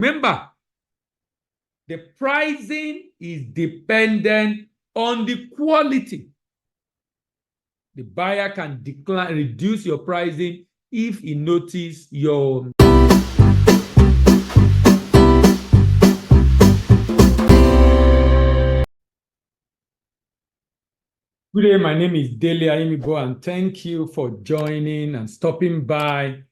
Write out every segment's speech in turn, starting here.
Remember, the pricing is dependent on the quality. The buyer can reduce your pricing if he notices your Good day, my name is Dele Ayimibo, and thank you for joining and stopping by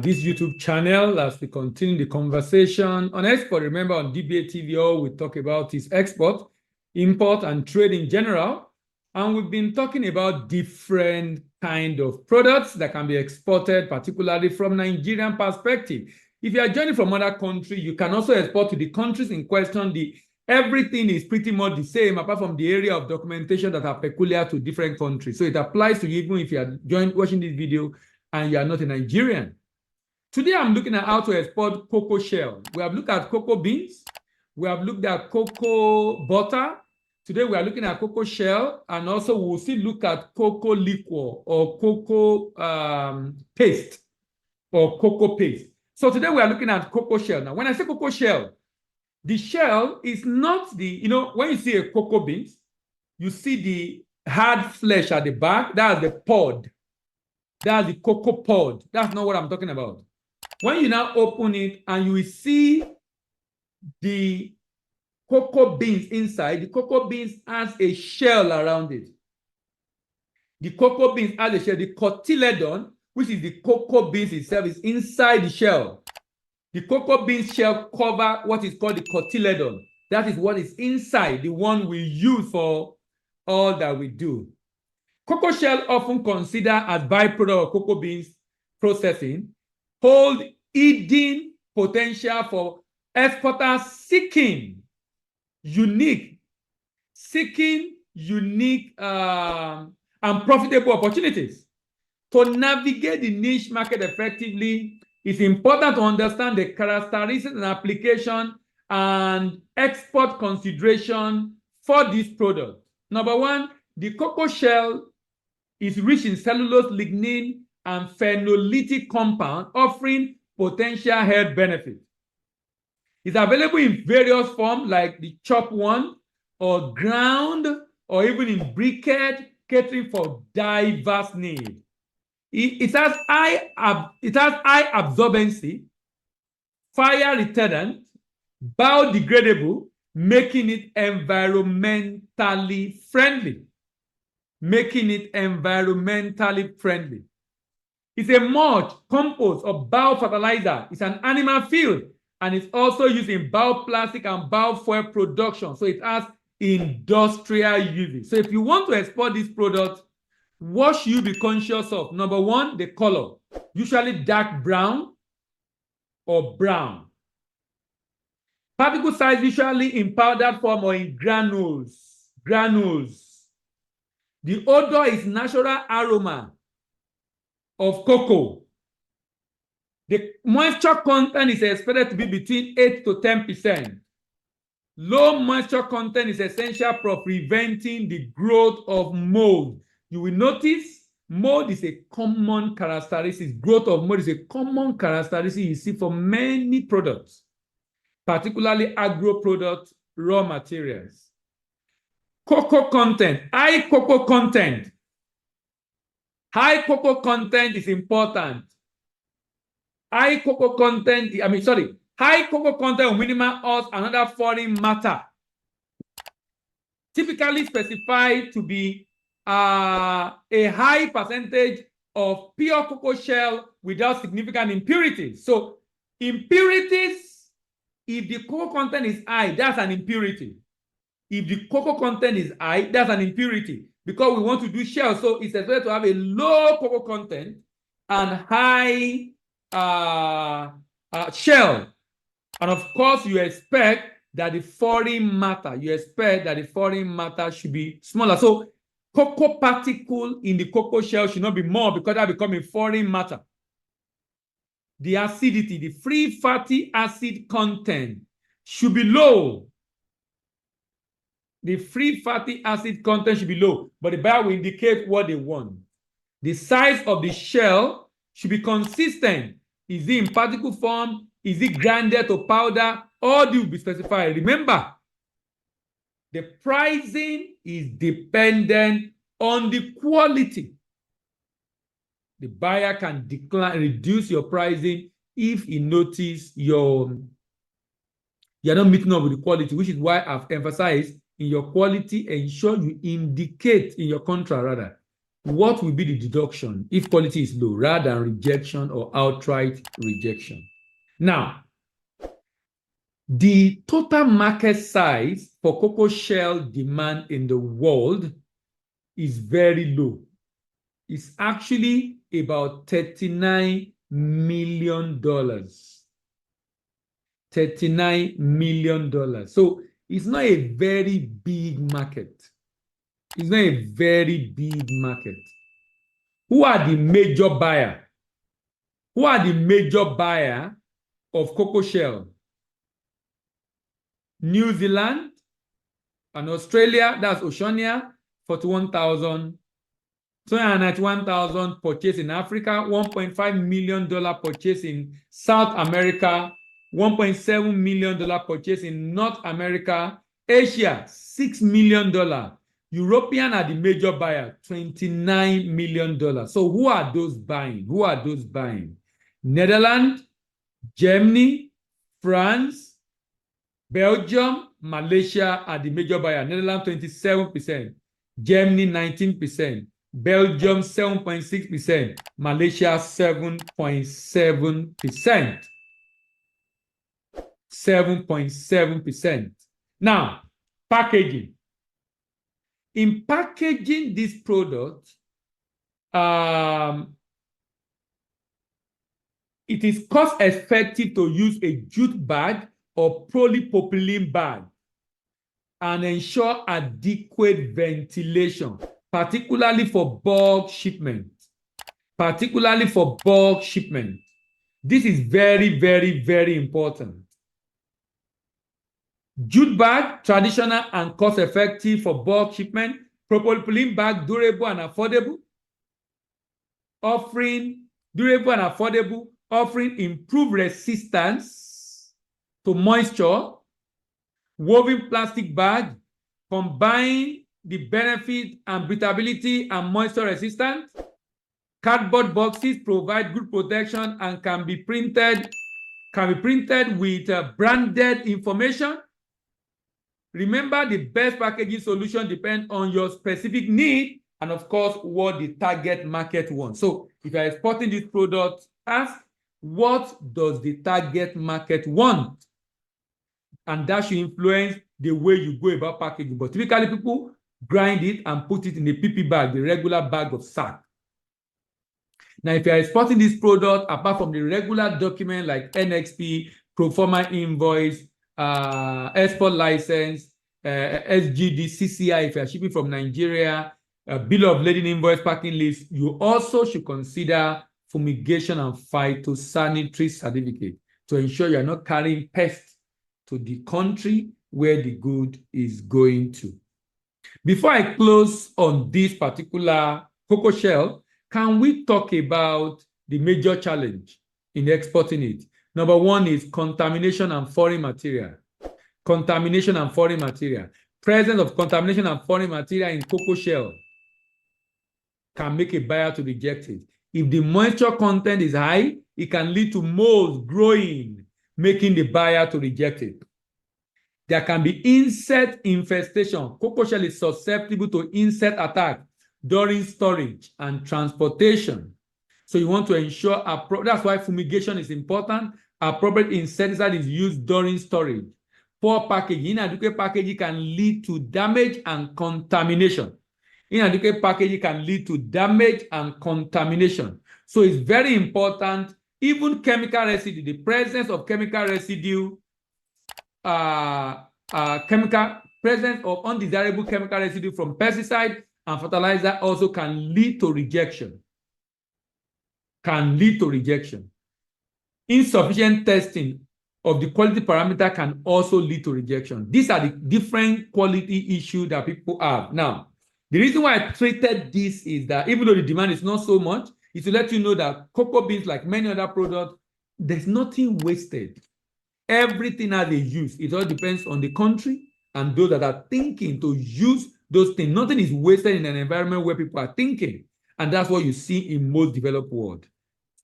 this YouTube channel as we continue the conversation on export. Remember, on DBA TV, all we talk about is export, import, and trade in general. And we've been talking about different kind of products that can be exported, particularly from Nigerian perspective. If you are joining from other country, you can also export to the countries in question. Everything is pretty much the same, apart from the area of documentation that are peculiar to different countries. So it applies to you even if you are watching this video and you are not a Nigerian. Today, I'm looking at how to export cocoa shell. We have looked at cocoa beans. We have looked at cocoa butter. Today, we are looking at cocoa shell, and also we'll still look at cocoa liquor or cocoa paste or cocoa paste. So today, we are looking at cocoa shell. Now, when I say cocoa shell, the shell is not when you see a cocoa beans, you see the hard flesh at the back. That's the pod. That's the cocoa pod. That's not what I'm talking about. When you now open it and you will see the cocoa beans inside, the cocoa beans has a shell around it. The cocoa beans has a shell. The cotyledon, which is the cocoa beans itself, is inside the shell. The cocoa bean shell cover what is called the cotyledon. That is what is inside, the one we use for all that we do. Cocoa shell, often considered as byproduct of cocoa beans processing, hold hidden potential for exporters seeking unique and profitable opportunities. To navigate the niche market effectively, it's important to understand the characteristics and application and export consideration for this product. Number one, the cocoa shell is rich in cellulose, lignin, and phenolitic compound, offering potential health benefits. It's available in various forms like the chopped one or ground or even in briquette, catering for diverse needs. It has high absorbency, fire retardant, biodegradable, making it environmentally friendly. It's a mulch, compost, or biofertilizer. It's an animal feed, and it's also used in bioplastic and biofuel production. So it has industrial uses. So if you want to export this product, what should you be conscious of? Number one, the color, usually dark brown or brown. Particle size, usually in powdered form or in granules. The odor is natural aroma of cocoa. The moisture content is expected to be between 8 to 10%. Low moisture content is essential for preventing the growth of mold. You will notice mold is a common characteristic. Growth of mold is a common characteristic you see for many products, particularly agro products, raw materials. Cocoa content, high cocoa content. High cocoa content is important. High cocoa content will minimize another foreign matter, typically specified to be a high percentage of pure cocoa shell without significant impurities. So impurities, if the cocoa content is high, that's an impurity. If the cocoa content is high, that's an impurity, because we want to do shell. So it's expected to have a low cocoa content and high shell. And of course, you expect that the foreign matter, should be smaller. So cocoa particle in the cocoa shell should not be more, because that becomes a foreign matter. The acidity, the free fatty acid content should be low. The free fatty acid content should be low, but the buyer will indicate what they want. The size of the shell should be consistent. Is it in particle form Is it grinded to powder? All this will be specified. Remember, the pricing is dependent on the quality. The buyer can reduce your pricing if he notices you're not meeting up with the quality, which is why I've emphasized in your quality, ensure you indicate in your contract rather what will be the deduction if quality is low, rather than rejection or outright rejection. Now, the total market size for cocoa shell demand in the world is very low. It's actually about $39 million. $39 million. So it's not a very big market. It's not a very big market. Who are the major buyers? Who are the major buyers of cocoa shell? New Zealand and Australia, that's Oceania, 41,000. 291,000 purchase in Africa, $1.5 million purchase in South America, $1.7 million purchase in North America, Asia, $6 million. European are the major buyer, $29 million. So who are those buying? Who are those buying? Netherlands, Germany, France, Belgium, Malaysia are the major buyer. Netherlands, 27%. Germany, 19%. Belgium, 7.6%. Malaysia, 7.7%. 7.7%. Now, packaging. In packaging this product, it is cost effective to use a jute bag or polypropylene bag and ensure adequate ventilation, particularly for bulk shipment. Particularly for bulk shipment. This is very, very, very important. Jute bag, traditional and cost-effective for bulk shipment. Polypropylene bag, durable and affordable. Offering improved resistance to moisture. Woven plastic bag, combine the benefit and breathability and moisture resistance. Cardboard boxes provide good protection and can be printed with branded information. Remember, the best packaging solution depends on your specific need and, of course, what the target market wants. So if you are exporting this product, ask, what does the target market want? And that should influence the way you go about packaging. But typically, people grind it and put it in a PP bag, the regular bag of sack. Now, if you are exporting this product, apart from the regular document like NXP, Proforma invoice, export license, SGD, CCI, if you are shipping from Nigeria, bill of lading invoice, packing list, you also should consider fumigation and phytosanitary certificate to ensure you are not carrying pests to the country where the good is going to. Before I close on this particular cocoa shell, can we talk about the major challenge in exporting it? Number one is contamination and foreign material. Contamination and foreign material. Presence of contamination and foreign material in cocoa shell can make a buyer to reject it. If the moisture content is high, it can lead to molds growing, making the buyer to reject it. There can be insect infestation. Cocoa shell is susceptible to insect attack during storage and transportation. So you want to ensure, that's why fumigation is important. Appropriate insecticide is used during storage. Poor packaging, inadequate packaging can lead to damage and contamination. Inadequate packaging can lead to damage and contamination. So it's very important, even chemical residue, the presence of chemical residue, presence of undesirable chemical residue from pesticide and fertilizer also can lead to rejection. Can lead to rejection. Insufficient testing of the quality parameter can also lead to rejection. These are the different quality issues that people have. Now, the reason why I treated this is that even though the demand is not so much, is to let you know that cocoa beans, like many other products, there's nothing wasted. Everything has a use. It all depends on the country and those that are thinking to use those things. Nothing is wasted in an environment where people are thinking. And that's what you see in most developed world.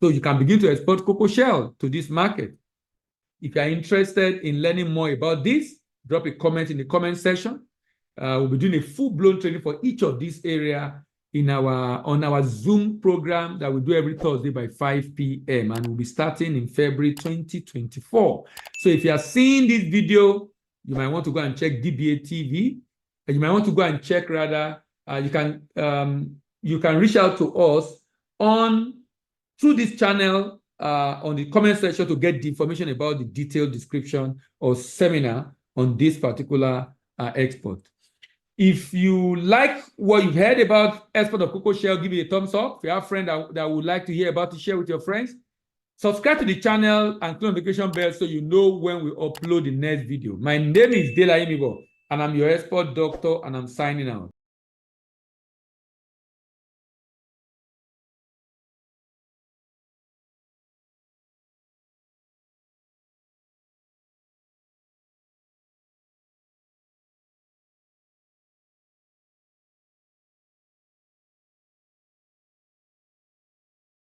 So you can begin to export cocoa shell to this market. If you are interested in learning more about this, drop a comment in the comment section. We'll be doing a full-blown training for each of these areas on our Zoom program that we do every Thursday by 5 p.m. and we'll be starting in February 2024. So if you are seeing this video, you might want to go and check DBA TV. And you might want to go and check rather. You can reach out to us through this channel on the comment section to get the information about the detailed description or seminar on this particular export. If you like what you've heard about export of cocoa shell, give it a thumbs up. If you have a friend that would like to hear about it, share with your friends. Subscribe to the channel and click on the notification bell so you know when we upload the next video. My name is Dele Ayimibo, and I'm your export doctor, and I'm signing out.